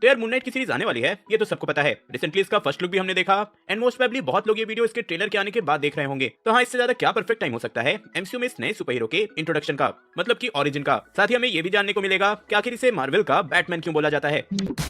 तो यार moon night की सीरीज आने वाली है, ये तो सबको पता है। रिसेंटली इसका फर्स्ट लुक भी हमने देखा एंड मोस्ट प्रोबेबली बहुत लोग ये वीडियो इसके ट्रेलर के आने के बाद देख रहे होंगे। तो हाँ, इससे ज्यादा क्या परफेक्ट टाइम हो सकता है एमसीयू में इस नए सुपर हीरो के इंट्रोडक्शन का, मतलब की ओरिजिन का। साथ ही हमें ये भी जानने को मिलेगा कि आखिर इसे मार्वल का बैटमैन क्यों बोला जाता है।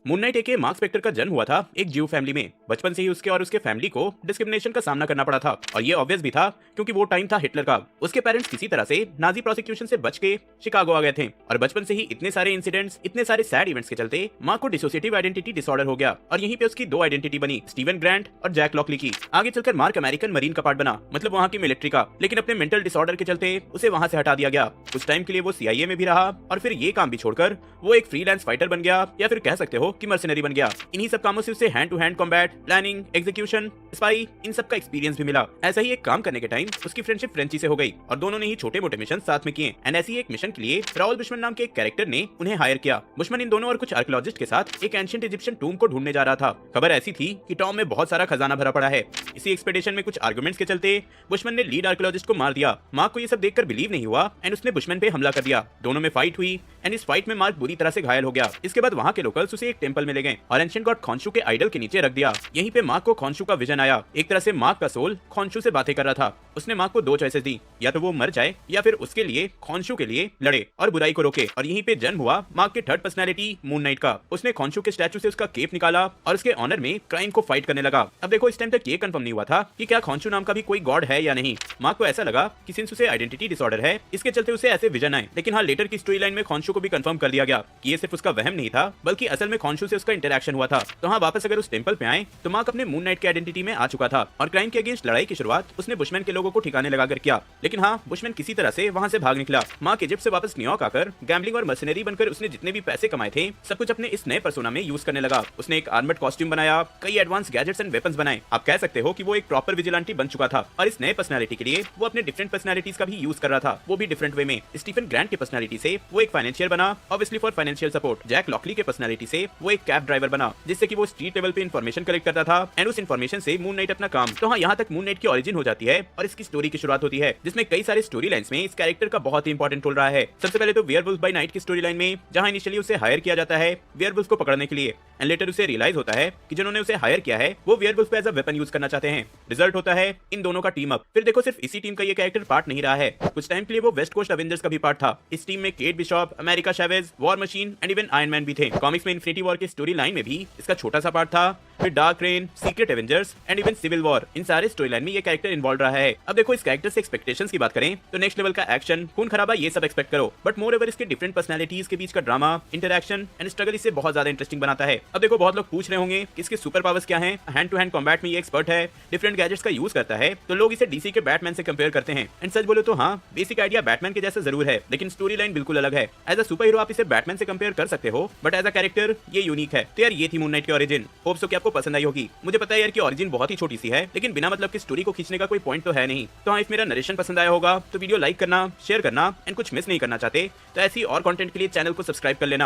मून नाइट एक मार्क स्पेक्टर का जन्म हुआ था एक ज्यू फैमिली में। बचपन से ही उसके और उसके फैमिली को डिस्क्रिमिनेशन का सामना करना पड़ा था और ये ऑब्वियस भी था क्योंकि वो टाइम था हिटलर का। उसके पेरेंट्स किसी तरह से नाजी प्रोसिक्यूशन से बच के शिकागो आ गए थे और बचपन से ही इतने सारे इंसिडेंट्स, इतने सारे सैड इवेंट्स के चलते माँ को डिसोसिएटिव आइडेंटिटी डिसऑर्डर हो गया और यहीं पे उसकी दो आइडेंटिटी बनी, स्टीवन ग्रांट और जैक लॉकली की। आगे चलकर मार्क अमेरिकन मरीन का पार्ट बना, मतलब वहाँ की मिलिट्री का, लेकिन अपने मेंटल डिसऑर्डर के चलते उसे वहाँ से हटा दिया गया। कुछ टाइम के लिए वो सीआईए में भी रहा और फिर ये काम भी छोड़कर वो एक फ्रीलांस फाइटर बन गया, या फिर कह सकते हो कि मर्सनरी बन गया। इन्हीं सब कामों से उसे hand to hand combat, planning, execution, spy, इन सब का एक्सपीरियंस भी मिला। ऐसा ही एक काम करने के टाइम उसकी फ्रेंडशिप फ्रेंची से हो गई और दोनों ने ही छोटे मोटे मिशन साथ में किए। एंड ऐसी एक मिशन के लिए राउल बुशमन नाम के एक कैरेक्टर ने उन्हें हायर किया। बुशमन इन दोनों और कुछ आर्कियोलॉजिस्ट के साथ एक एंशिएंट इजिप्शियन टूम को ढूंढने जा रहा था। खबर ऐसी थी कि टॉम में बहुत सारा खजाना भरा पड़ा है। इसी एक्सपेडिशन में कुछ आर्गुमेंट्स के चलते बुशमन ने लीड आर्कियोलॉजिस्ट को मार दिया। मार्क को ये सब देखकर बिलीव नहीं हुआ एंड उसने बुशमन पे हमला कर दिया। दोनों में फाइट हुई एंड इस फाइट में मार्क बुरी तरह से घायल हो गया। इसके बाद वहाँ के लोकल्स उसे एक टेंपल में ले गए और एंशिएंट गॉड खॉन्शू के आइडल के नीचे रख दिया। यहीं पे मार्क को खॉन्शू का विजन आया। एक तरह से मार्क का सोल खॉन्शू से बातें कर रहा था। उसने मार्क को दो चॉइसेस दी, या तो वो मर जाए या फिर उसके लिए खॉन्शू के लिए लड़े और बुराई को रोके। और यहीं पे जन्म हुआ मार्क के थर्ड पर्सनैलिटी मून नाइट का। उसने खॉन्शू के स्टैचू से उसका केप निकाला और उसके ऑनर में क्राइम को फाइट करने लगा। अब देखो, इस टाइम तक ये कंफर्म नहीं हुआ था कि क्या खॉन्शू नाम का भी कोई गॉड है या नहीं। मार्क को ऐसा लगा कि सिंस उसे आइडेंटिटी डिसऑर्डर है, इसके चलते उसे ऐसे विजन आए। लेकिन हाँ, लेटर की स्टोरी लाइन में खॉन्शू को भी कंफर्म कर दिया गया कि ये सिर्फ उसका वहम नहीं था, बल्कि असल में खॉन्शू से उसका इंटरेक्शन हुआ था। तो हाँ, वापस अगर उस टेंपल पे आए तो मार्क अपने मून नाइट के आइडेंटिटी में आ चुका था और क्राइम के अगेंस्ट लड़ाई की शुरुआत उसने बुशमैन के लोगों को ठिकाने लगाकर किया। लेकिन हाँ, बुशमैन किसी तरह से वहां से भाग निकला। मार्क इजिप्ट से वापस न्यूयॉर्क आकर गैम्बलिंग और मर्सनरी बनकर उसने जितने भी पैसे कमाए थे सब कुछ अपने इस नए पर्सोना में यूज करने लगा। उसने एक आर्मर्ड कॉस्ट्यूम बनाया, कई एडवांस गैजेट्स एंड वेपन्स बनाए। आप कह सकते हो कि वो एक प्रॉपर विजिलेंटी बन चुका था और इस नए पर्सनालिटी के लिए वो अपने डिफरेंट पर्सनालिटीज का भी यूज कर रहा था, वो भी डिफरेंट वे में। स्टीफन ग्रांट की पर्सनालिटी से वो एक फाइनेंशियर बना, obviously for financial support. Jack Lockley के पर्सनालिटी से वो एक कैब ड्राइवर बना, जिससे कि वो स्ट्रीट लेवल पे इंफॉर्मेशन कलेक्ट करता था एंड उस इंफॉर्मेशन से मून नाइट अपना काम। तो हाँ, यहाँ तक मून नाइट की ओरिजिन हो जाती है और इसकी स्टोरी की शुरुआत होती है, जिसमें कई सारे स्टोरी लाइंस में इस कैरेक्टर का बहुत ही इंपॉर्टेंट रोल रहा है। सबसे पहले तो वेयरवुल्फ बाय नाइट की स्टोरी लाइन में, जहाँ इनिशियली उसे हायर किया जाता है वेयरवुल्फ को पकड़ने के लिए एंड लेटर उसे रियलाइज होता है कि जिन्होंने उसे हायर किया है वो वेयरवुल्फ को एज अ वेपन यूज करना चाहते हैं। रिजल्ट होता है इन दोनों का टीम अप। फिर देखो, सिर्फ इसी टीम का ये कैरेक्टर पार्ट नहीं रहा है, कुछ टाइम के लिए वो वेस्ट कोस्ट एवेंजर्स का भी पार्ट था। इस टीम में Kate Bishop, America Chavez, War Machine and even Iron Man भी थे। कॉमिक्स में इन्फिनिटी वॉर की स्टोरी लाइन में भी इसका छोटा सा पार्ट था। फिर Dark Reign, Secret Avengers and even Civil War, इन सारे स्टोरी लाइन में ये कैरेक्टर इन्वॉल्व रहा है। अब देखो, इस कैरेक्टर से एक्सपेक्टेशंस की बात करें तो नेक्स्ट लेवल का एक्शन, खून खराबा, ये सब एक्सपेक्ट करो। बट मोर ओवर इसके डिफरेंट पर्सनालिटीज के बीच का ड्रामा, इंटरैक्शन एंड स्ट्रगल इसे बहुत ज्यादा इंटरेस्टिंग बनाता है। अब देखो, बहुत लोग पूछ रहे होंगे कि इसके सुपर पावर्स क्या हैं। हैंड टू हैंड कॉम्बैट में ये एक्सपर्ट है, डिफरेंट गैजेट्स का यूज करता है, तो लोग इसे डीसी के बैटमैन से कंपेयर करते हैं। एंड सच बोलो तो हाँ, बेसिक आइडिया बैटमैन के जैसा जरूर है, लेकिन स्टोरी लाइन बिल्कुल अलग है। एज अ सुपर हीरो आप इसे बैटमैन से कंपेयर कर सकते हो, बट एज अ कैरेक्टर ये यूनिक है। तो यार, ये थी मून नाइट की ओरिजिन। होप सो कि आपको पसंद आई होगी। मुझे पता है यार कि ओरिजिन बहुत ही छोटी सी है, लेकिन बिना मतलब की स्टोरी को खींचने का कोई पॉइंट तो है नहीं। तो हाँ, इफ मेरा नरेशन पसंद आया होगा तो वीडियो लाइक करना, शेयर करना एंड कुछ मिस नहीं करना चाहते तो ऐसी और कंटेंट के लिए चैनल को सब्सक्राइब कर लेना।